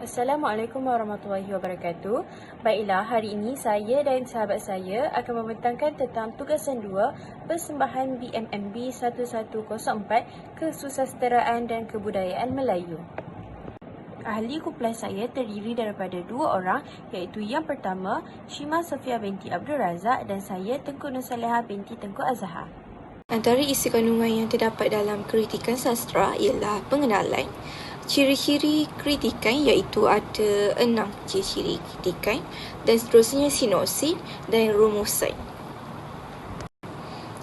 Assalamualaikum warahmatullahi wabarakatuh. Baiklah, hari ini saya dan sahabat saya akan membentangkan tentang tugasan 2 persembahan BMMB 1104 Kesusasteraan dan Kebudayaan Melayu. Ahli kumpulan saya terdiri daripada 2 orang, iaitu yang pertama Shima Sofia binti Abdul Razak dan saya Tengku Nursalihah binti Tengku Azhar. Antara isi kandungan yang terdapat dalam kritikan sastra ialah pengenalan. Ciri-ciri kritikan iaitu ada 6 ciri-ciri kritikan dan seterusnya sinopsis dan rumusan.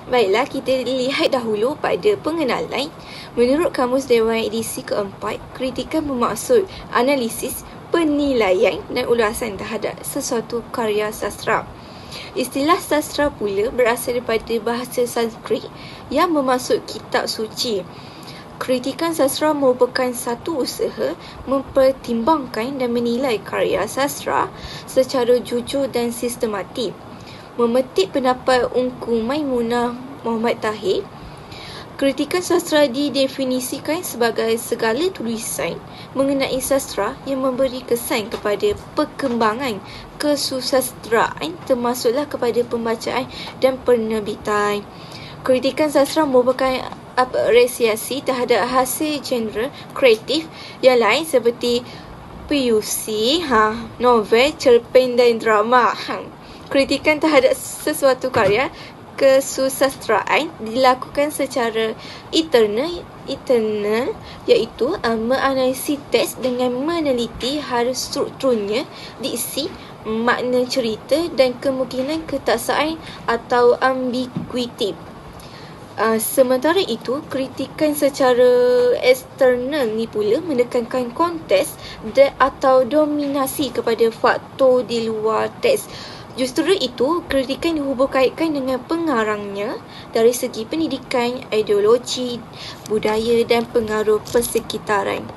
Baiklah, kita lihat dahulu pada pengenalan. Menurut Kamus Dewan edisi keempat, kritikan bermaksud analisis, penilaian dan ulasan terhadap sesuatu karya sastra. Istilah sastra pula berasal daripada bahasa Sanskrit yang bermaksud kitab suci. Kritikan sastra merupakan satu usaha mempertimbangkan dan menilai karya sastra secara jujur dan sistematik. Memetik pendapat Ungku Maimunah Muhammad Tahir, kritikan sastra didefinisikan sebagai segala tulisan mengenai sastra yang memberi kesan kepada perkembangan kesusasteraan termasuklah kepada pembacaan dan penerbitan. Kritikan sastra merupakan apresiasi terhadap hasil genre kreatif yang lain seperti puisi, novel, cerpen dan drama. Kritikan terhadap sesuatu karya kesusasteraan dilakukan secara internal iaitu menganalisis teks dengan meneliti hal strukturnya, diksi, makna cerita dan kemungkinan ketaksaan atau ambiguiti. Sementara itu, kritikan secara eksternal ni pula menekankan konteks atau dominasi kepada faktor di luar teks. Justru itu, kritikan dihubung-kaitkan dengan pengarangnya dari segi pendidikan, ideologi, budaya dan pengaruh persekitaran.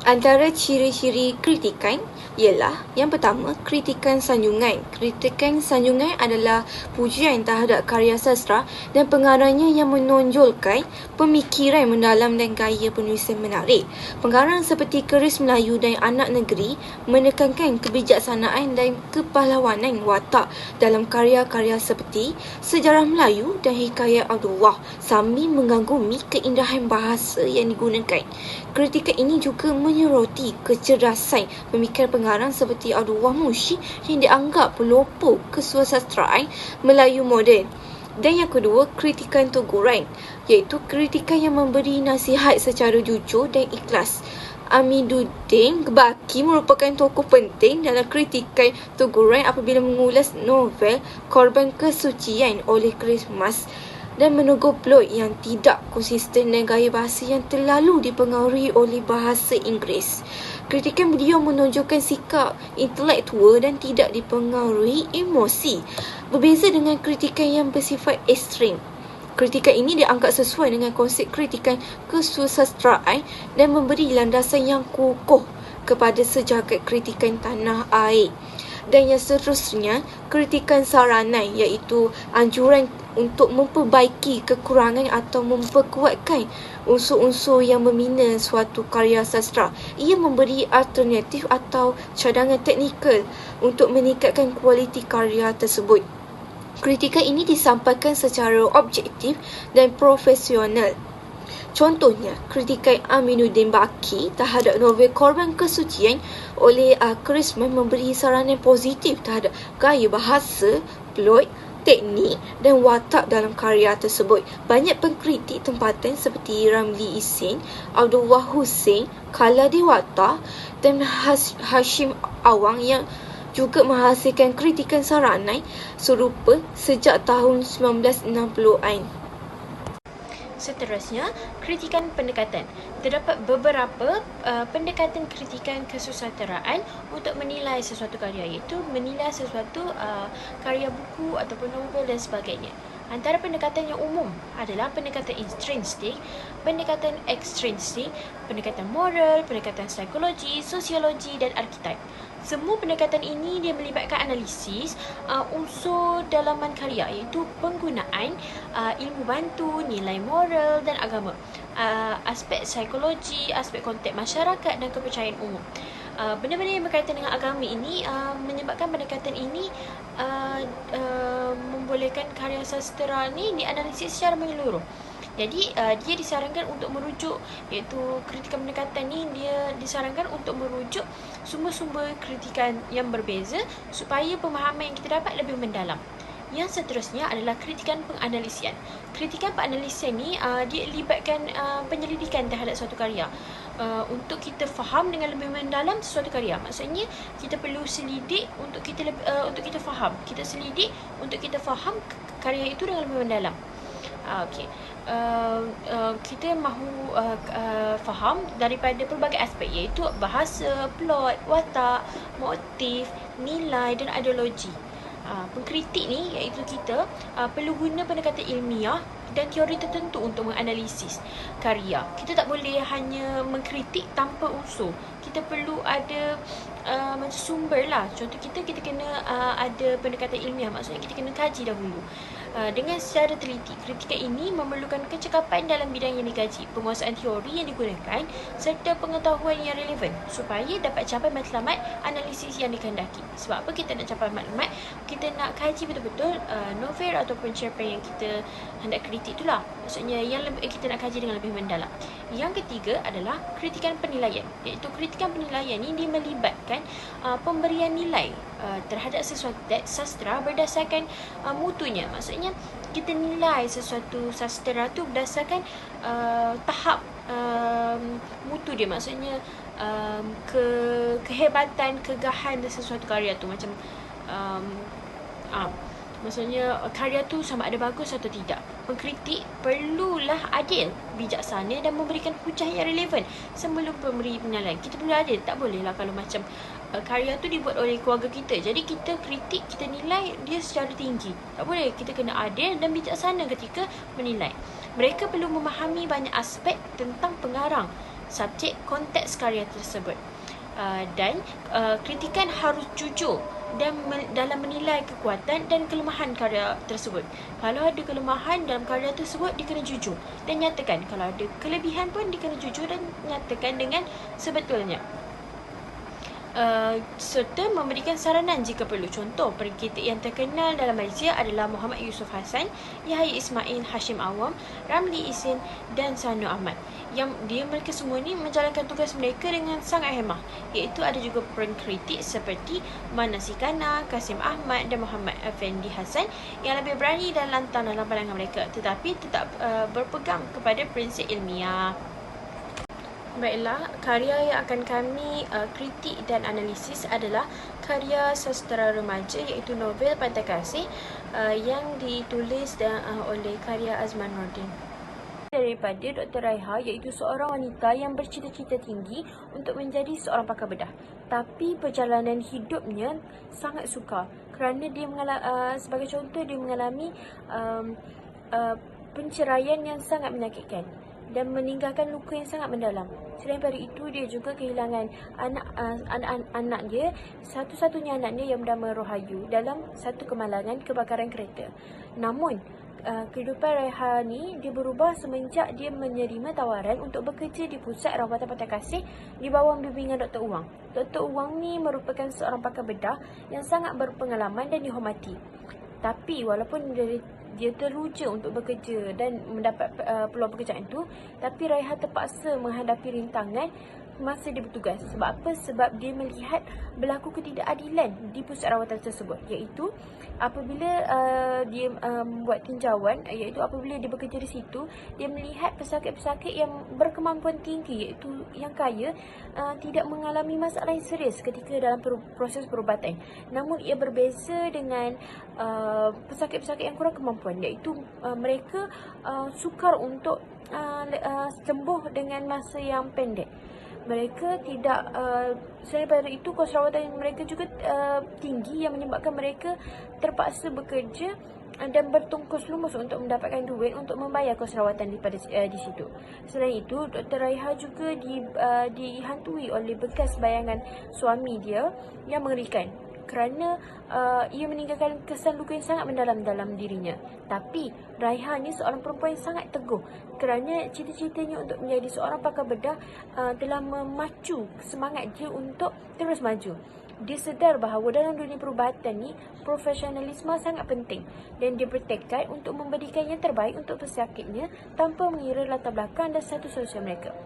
Antara ciri-ciri kritikan ialah yang pertama, kritikan sanjungan. Kritikan sanjungan adalah pujian terhadap karya sastra dan pengarangnya yang menonjolkan pemikiran mendalam dan gaya penulisan menarik. Pengarang seperti Keris Melayu dan Anak Negeri menekankan kebijaksanaan dan kepahlawanan watak dalam karya-karya seperti Sejarah Melayu dan Hikayat Abdullah sambil mengagumi keindahan bahasa yang digunakan. Kritikan ini juga menyoroti kecerdasan pemikiran pengarang seperti Abdullah Munsyi yang dianggap pelopor kesusasteraan Melayu moden. Dan yang kedua, kritikan teguran, iaitu kritikan yang memberi nasihat secara jujur dan ikhlas. Amiduddin Baki merupakan tokoh penting dalam kritikan teguran apabila mengulas novel Korban Kesucian oleh Chris Mas dan menegur plot yang tidak konsisten dan gaya bahasa yang terlalu dipengaruhi oleh bahasa Inggeris. Kritikan beliau menunjukkan sikap intelektual dan tidak dipengaruhi emosi. Berbeza dengan kritikan yang bersifat ekstrim. Kritikan ini dianggap sesuai dengan konsep kritikan kesusasteraan dan memberi landasan yang kukuh kepada sejagat kritikan tanah air. Dan yang seterusnya, kritikan saranan iaitu anjuran untuk memperbaiki kekurangan atau memperkuatkan unsur-unsur yang membina suatu karya sastra. Ia memberi alternatif atau cadangan teknikal untuk meningkatkan kualiti karya tersebut. Kritikan ini disampaikan secara objektif dan profesional. Contohnya, kritikan Aminuddin Baki terhadap novel Korban Kesucian oleh Chris memberi saranan positif terhadap gaya bahasa, plot, teknik dan watak dalam karya tersebut. Banyak pengkritik tempatan seperti Ramli Isin, Abdullah Hussein, Kala Dewata dan Hashim Awang yang juga menghasilkan kritikan saranan serupa sejak tahun 1960-an. Seterusnya, kritikan pendekatan. Terdapat beberapa pendekatan kritikan kesusasteraan untuk menilai sesuatu karya, iaitu menilai sesuatu karya buku ataupun novel dan sebagainya. Antara pendekatan yang umum adalah pendekatan intrinsik, pendekatan ekstrinsik, pendekatan moral, pendekatan psikologi, sosiologi dan arkitek. Semua pendekatan ini dia melibatkan analisis unsur dalaman karya, iaitu penggunaan ilmu bantu, nilai moral dan agama. aspek psikologi, aspek konteks masyarakat dan kepercayaan umum. Benda-benda yang berkaitan dengan agama ini menyebabkan pendekatan ini membolehkan karya sastera ni dianalisis secara menyeluruh. Jadi dia disarankan untuk merujuk, iaitu kritikan pendekatan ni dia disarankan untuk merujuk sumber-sumber kritikan yang berbeza supaya pemahaman yang kita dapat lebih mendalam. Yang seterusnya adalah kritikan penganalisian. Kritikan penganalisian ni dia libatkan penyelidikan terhadap suatu karya untuk kita faham dengan lebih mendalam sesuatu karya. Maksudnya kita perlu selidik untuk kita faham. Kita selidik untuk kita faham karya itu dengan lebih mendalam. Okey. Kita mahu faham daripada pelbagai aspek, iaitu bahasa, plot, watak, motif, nilai dan ideologi. Pengkritik ni iaitu kita perlu guna pendekatan ilmiah dan teori tertentu untuk menganalisis karya. Kita tak boleh hanya mengkritik tanpa unsur. Kita perlu ada macam sumber lah. Contoh kita kena ada pendekatan ilmiah. Maksudnya kita kena kaji dahulu. Dengan secara teliti, kritikan ini memerlukan kecekapan dalam bidang yang dikaji, penguasaan teori yang digunakan serta pengetahuan yang relevan supaya dapat capai matlamat analisis yang dikehendaki. Sebab apa kita nak capai maklumat? Kita nak kaji betul-betul novel ataupun cerpen yang kita hendak kritik itulah. Maksudnya yang kita nak kaji dengan lebih mendalam. Yang ketiga adalah kritikan penilaian, iaitu kritikan penilaian ini dia melibatkan pemberian nilai terhadap sesuatu teks sastera berdasarkan mutunya. Maksudnya kita nilai sesuatu sastera tu berdasarkan tahap mutu dia. Maksudnya kehebatan, kegahan sesuatu karya tu. Macam maksudnya karya tu sama ada bagus atau tidak. Pengkritik perlulah adil, bijaksana dan memberikan hujah yang relevan sebelum memberi penilaian. Kita perlu adil. Tak bolehlah kalau macam karya tu dibuat oleh keluarga kita, jadi kita kritik, kita nilai dia secara tinggi. Tak boleh. Kita kena adil dan bijaksana ketika menilai. Mereka perlu memahami banyak aspek tentang pengarang, subjek, konteks karya tersebut. Dan kritikan harus jujur dan dalam menilai kekuatan dan kelemahan karya tersebut. Kalau ada kelemahan dalam karya tersebut, dia kena jujur dan nyatakan. Kalau ada kelebihan pun, dia kena jujur dan nyatakan dengan sebetulnya. Serta memberikan saranan jika perlu. Contoh pengkritik yang terkenal dalam Malaysia adalah Muhammad Yusof Hassan, Yahya Ismail, Hashim Awam, Ramli Isin dan Sanu Ahmad. Yang mereka semua ni menjalankan tugas mereka dengan sangat hemah. Iaitu ada juga pengkritik seperti Manasikana, Kasim Ahmad dan Muhammad Effendi Hassan yang lebih berani dan lantang dalam pandangan mereka, tetapi tetap berpegang kepada prinsip ilmiah. Baiklah, karya yang akan kami kritik dan analisis adalah karya sastera remaja, iaitu novel Pantai Kasih yang ditulis oleh karya Azman Nordin. Daripada Dr. Raiha, iaitu seorang wanita yang bercita-cita tinggi untuk menjadi seorang pakar bedah. Tapi perjalanan hidupnya sangat sukar kerana dia sebagai contoh, dia mengalami penceraian yang sangat menyakitkan dan meninggalkan luka yang sangat mendalam. Selain daripada itu, dia juga kehilangan anak dia, satu-satunya anak dia yang bernama Rohayu dalam satu kemalangan kebakaran kereta. Namun, kehidupan Raiha ni dia berubah semenjak dia menerima tawaran untuk bekerja di pusat rawatan Pantai Kasih di bawah bimbingan Dr. Uwang. Dr. Uwang ni merupakan seorang pakar bedah yang sangat berpengalaman dan dihormati. Tapi walaupun dia teruja untuk bekerja dan mendapat peluang pekerjaan itu, tapi Raiha terpaksa menghadapi rintangan masa dia bertugas. Sebab apa? Sebab dia melihat berlaku ketidakadilan di pusat rawatan tersebut, iaitu apabila dia buat tinjauan, iaitu apabila dia bekerja di situ, dia melihat pesakit-pesakit yang berkemampuan tinggi, iaitu yang kaya, tidak mengalami masalah yang serius ketika dalam proses perubatan. Namun ia berbeza dengan pesakit-pesakit yang kurang kemampuan, iaitu mereka sukar untuk sembuh dengan masa yang pendek. Mereka tidak selain daripada itu, kos rawatan mereka juga tinggi yang menyebabkan mereka terpaksa bekerja dan bertungkus lumus untuk mendapatkan duit untuk membayar kos rawatan di situ. Selain itu, Dr. Raiha juga dihantui oleh bekas bayangan suami dia yang mengerikan. kerana ia meninggalkan kesan luka yang sangat mendalam dalam dirinya. Tapi Raiha ni seorang perempuan yang sangat teguh kerana cita-citanya untuk menjadi seorang pakar bedah telah memacu semangat dia untuk terus maju. Dia sedar bahawa dalam dunia perubatan ni profesionalisme sangat penting dan dia bertekad untuk memberikan yang terbaik untuk pesakitnya tanpa mengira latar belakang dan status sosial mereka.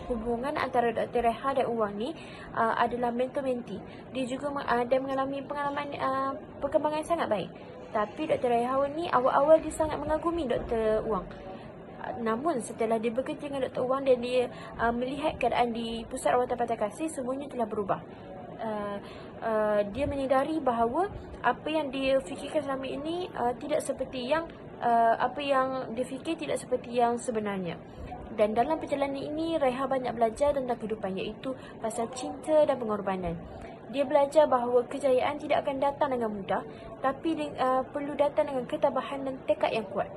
Hubungan antara Dr. Raiha dan Wang ni adalah mentor-mentee. Dia juga ada mengalami pengalaman perkembangan yang sangat baik. Tapi Dr. Raiha ni awal-awal dia sangat mengagumi Dr. Wang. Namun setelah dia bekerja dengan Dr. Wang dan dia melihat keadaan di pusat rawatan pantai kasih, semuanya telah berubah. Dia menyedari bahawa apa yang dia fikirkan selama ini tidak seperti yang apa yang dia fikir tidak seperti yang sebenarnya. Dan dalam perjalanan ini Raiha banyak belajar tentang kehidupan, iaitu pasal cinta dan pengorbanan. Dia belajar bahawa kejayaan tidak akan datang dengan mudah, tapi perlu datang dengan ketabahan dan tekad yang kuat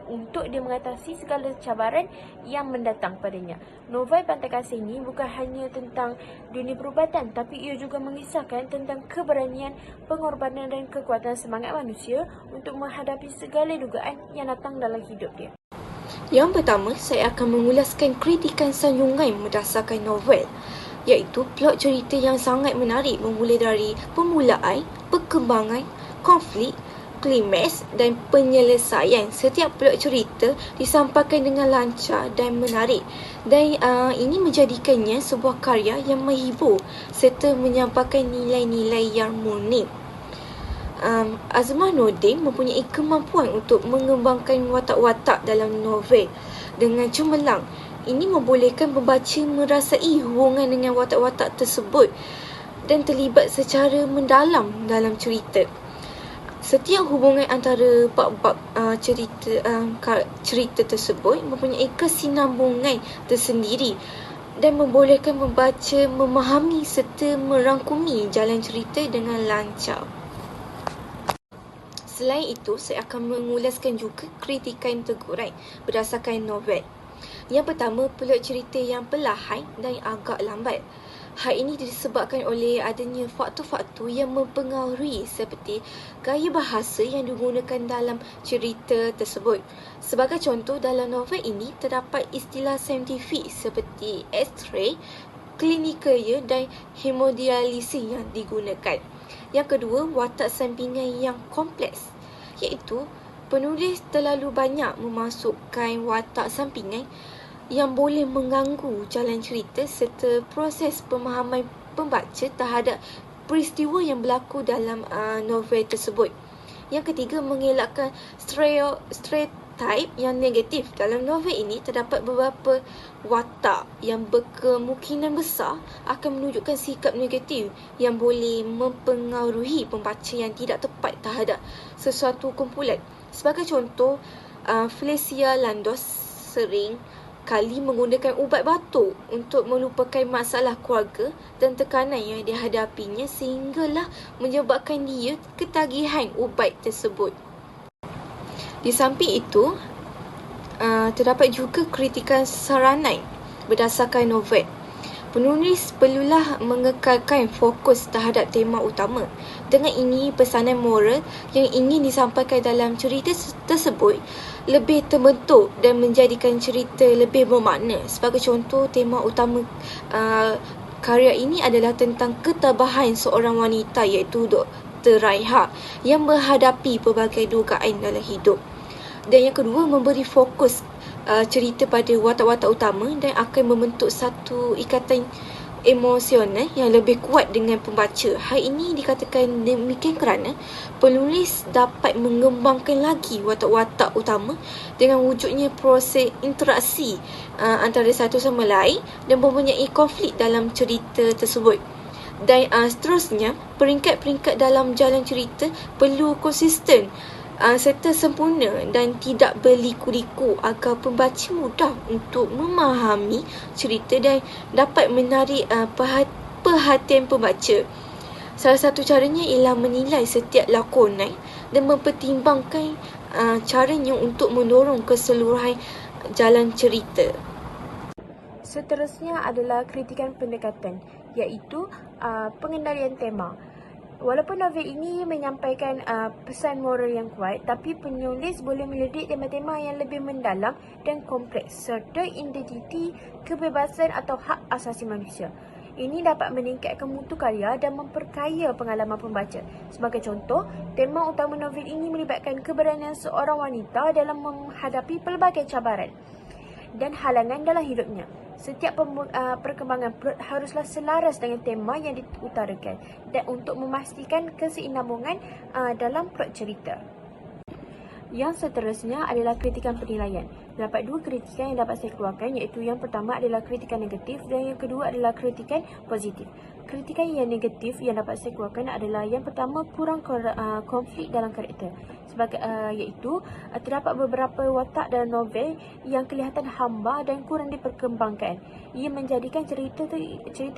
untuk dia mengatasi segala cabaran yang mendatang padanya. Novel Pantai Kasih ini bukan hanya tentang dunia perubatan, tapi ia juga mengisahkan tentang keberanian, pengorbanan dan kekuatan semangat manusia untuk menghadapi segala dugaan yang datang dalam hidup dia. Yang pertama, saya akan mengulaskan kritikan Sun Yungai berdasarkan novel, iaitu plot cerita yang sangat menarik bermula dari permulaan, perkembangan, konflik, klimaks dan penyelesaian. Setiap plot cerita disampaikan dengan lancar dan menarik, dan ini menjadikannya sebuah karya yang menghibur serta menyampaikan nilai-nilai yang murni. Azmah Nordin mempunyai kemampuan untuk mengembangkan watak-watak dalam novel dengan cemerlang. Ini membolehkan pembaca merasai hubungan dengan watak-watak tersebut dan terlibat secara mendalam dalam cerita. Setiap hubungan antara bab-bab cerita tersebut mempunyai kesinambungan tersendiri dan membolehkan pembaca memahami serta merangkumi jalan cerita dengan lancar. Selain itu, saya akan mengulaskan juga kritikan teguran berdasarkan novel. Yang pertama, plot cerita yang perlahan dan agak lambat. Hal ini disebabkan oleh adanya faktor-faktor yang mempengaruhi seperti gaya bahasa yang digunakan dalam cerita tersebut. Sebagai contoh, dalam novel ini terdapat istilah saintifik seperti X-ray, klinikal dan hemodialisis yang digunakan. Yang kedua, watak sampingan yang kompleks, iaitu penulis terlalu banyak memasukkan watak sampingan yang boleh mengganggu jalan cerita serta proses pemahaman pembaca terhadap peristiwa yang berlaku dalam novel tersebut. Yang ketiga, mengelakkan stereotype yang negatif. Dalam novel ini terdapat beberapa watak yang berkemungkinan besar akan menunjukkan sikap negatif yang boleh mempengaruhi pembaca yang tidak tepat terhadap sesuatu kumpulan. Sebagai contoh, Felicia Landos sering kali menggunakan ubat batuk untuk melupakan masalah keluarga dan tekanan yang dihadapinya sehinggalah menyebabkan dia ketagihan ubat tersebut. Di samping itu, terdapat juga kritikan saranan berdasarkan novel. Penulis perlulah mengekalkan fokus terhadap tema utama. Dengan ini, pesanan moral yang ingin disampaikan dalam cerita tersebut lebih terbentuk dan menjadikan cerita lebih bermakna. Sebagai contoh, tema utama karya ini adalah tentang ketabahan seorang wanita, iaitu Dr. Raiha yang menghadapi pelbagai dugaan dalam hidup. Dan yang kedua, memberi fokus cerita pada watak-watak utama dan akan membentuk satu ikatan emosional yang lebih kuat dengan pembaca. Hal ini dikatakan demikian kerana penulis dapat mengembangkan lagi watak-watak utama dengan wujudnya proses interaksi antara satu sama lain dan mempunyai konflik dalam cerita tersebut. Dan seterusnya, peringkat-peringkat dalam jalan cerita perlu konsisten serta sempurna dan tidak berliku-liku agar pembaca mudah untuk memahami cerita dan dapat menarik perhatian pembaca. Salah satu caranya ialah menilai setiap lakonan dan mempertimbangkan caranya untuk mendorong keseluruhan jalan cerita. Seterusnya adalah kritikan pendekatan, iaitu pengendalian tema. Walaupun novel ini menyampaikan pesan moral yang kuat, tapi penulis boleh melirik tema-tema yang lebih mendalam dan kompleks serta identiti, kebebasan atau hak asasi manusia. Ini dapat meningkatkan mutu karya dan memperkaya pengalaman pembaca. Sebagai contoh, tema utama novel ini melibatkan keberanian seorang wanita dalam menghadapi pelbagai cabaran dan halangan dalam hidupnya. Setiap perkembangan plot haruslah selaras dengan tema yang diutarakan dan untuk memastikan keseimbangan dalam plot cerita. Yang seterusnya adalah kritikan penilaian. Terdapat dua kritikan yang dapat saya keluarkan, iaitu yang pertama adalah kritikan negatif dan yang kedua adalah kritikan positif. Kritikan yang negatif yang dapat saya keluarkan adalah yang pertama, kurang konflik dalam karakter. Iaitu terdapat beberapa watak dalam novel yang kelihatan hamba dan kurang diperkembangkan. Ia menjadikan cerita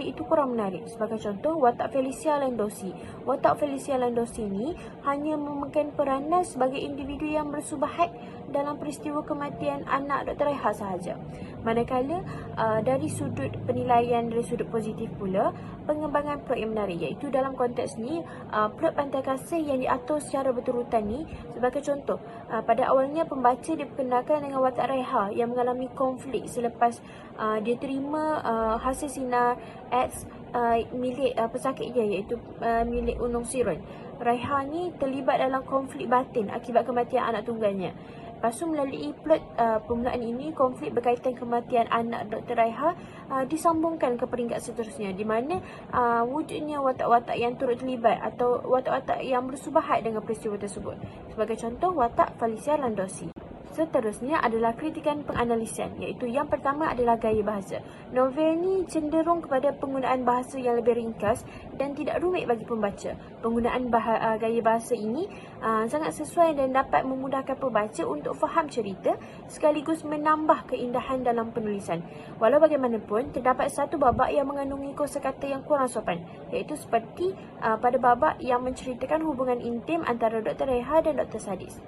itu kurang menarik. Sebagai contoh, watak Felicia Landosi. Watak Felicia Landosi ini hanya memegang peranan sebagai individu yang bersubahat dalam peristiwa kematian anak Dr. Raiha sahaja. Manakala dari sudut penilaian dari sudut positif pula, pengembangan plot yang menarik, iaitu dalam konteks ni plot Pantai Kasih yang diatur secara berurutan ni. Sebagai contoh, pada awalnya pembaca diperkenalkan dengan watak Raiha yang mengalami konflik selepas dia terima hasil sinar X milik pesakit dia, iaitu milik Unung Sirun. Raiha ni terlibat dalam konflik batin akibat kematian anak tunggalnya. Lepas tu melalui plot permulaan ini, konflik berkaitan kematian anak Dr. Raiha disambungkan ke peringkat seterusnya, di mana wujudnya watak-watak yang turut terlibat atau watak-watak yang bersubahat dengan peristiwa tersebut. Sebagai contoh, watak Felicia Landosi. Seterusnya adalah kritikan penganalisian, iaitu yang pertama adalah gaya bahasa. Novel ni cenderung kepada penggunaan bahasa yang lebih ringkas dan tidak rumit bagi pembaca. Penggunaan gaya bahasa ini sangat sesuai dan dapat memudahkan pembaca untuk faham cerita sekaligus menambah keindahan dalam penulisan. Walau bagaimanapun, terdapat satu babak yang mengandungi kosakata yang kurang sopan, iaitu seperti pada babak yang menceritakan hubungan intim antara Dr. Raiha dan Dr. Sadis.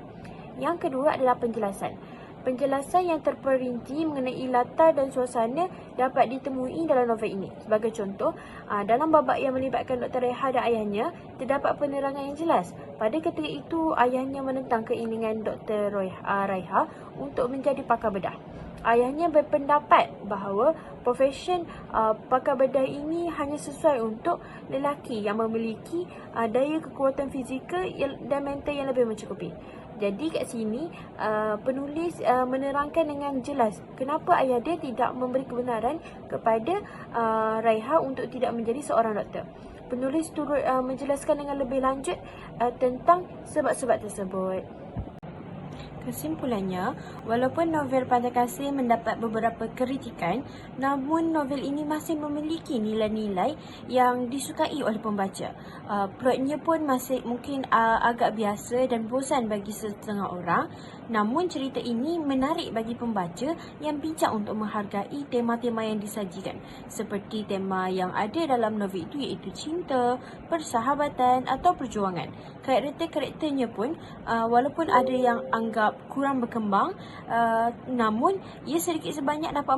Yang kedua adalah penjelasan. Penjelasan yang terperinci mengenai latar dan suasana dapat ditemui dalam novel ini. Sebagai contoh, dalam babak yang melibatkan Dr. Raiha dan ayahnya, terdapat penerangan yang jelas. Pada ketika itu, ayahnya menentang keinginan Dr. Raiha untuk menjadi pakar bedah. Ayahnya berpendapat bahawa profesion pakar bedah ini hanya sesuai untuk lelaki yang memiliki daya kekuatan fizikal dan mental yang lebih mencukupi. Jadi kat sini penulis menerangkan dengan jelas kenapa ayah dia tidak memberi kebenaran kepada Raiha untuk tidak menjadi seorang doktor. Penulis turut menjelaskan dengan lebih lanjut tentang sebab-sebab tersebut. Kesimpulannya, walaupun novel Pantai Kasih mendapat beberapa kritikan, namun novel ini masih memiliki nilai-nilai yang disukai oleh pembaca. Plotnya pun masih mungkin agak biasa dan bosan bagi setengah orang, namun cerita ini menarik bagi pembaca yang bijak untuk menghargai tema-tema yang disajikan, seperti tema yang ada dalam novel itu, iaitu cinta, persahabatan atau perjuangan. Karakter-karakternya pun walaupun ada yang anggap kurang berkembang, namun ia sedikit sebanyak dapat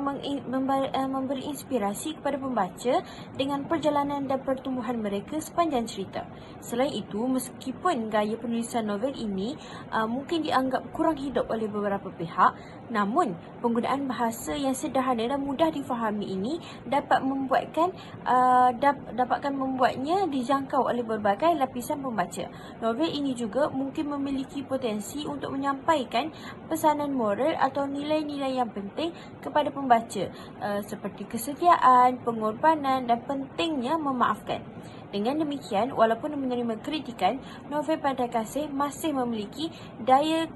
memberi inspirasi kepada pembaca dengan perjalanan dan pertumbuhan mereka sepanjang cerita. Selain itu, meskipun gaya penulisan novel ini mungkin dianggap kurang hidup oleh beberapa pihak, namun penggunaan bahasa yang sederhana dan mudah difahami ini dapat membuatnya dijangkau oleh berbagai lapisan pembaca. Novel ini juga mungkin memiliki potensi untuk menyampaikan pesanan moral atau nilai-nilai yang penting kepada pembaca, seperti kesetiaan, pengorbanan dan pentingnya memaafkan. Dengan demikian, walaupun menerima kritikan, novel Pantai Kasih masih memiliki daya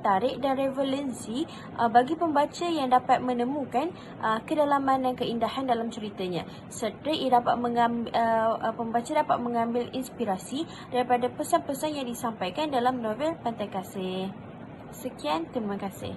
tarik dan relevansi bagi pembaca yang dapat menemukan kedalaman dan keindahan dalam ceritanya, serta pembaca dapat mengambil inspirasi daripada pesan-pesan yang disampaikan dalam novel Pantai Kasih. Sekian, terima kasih.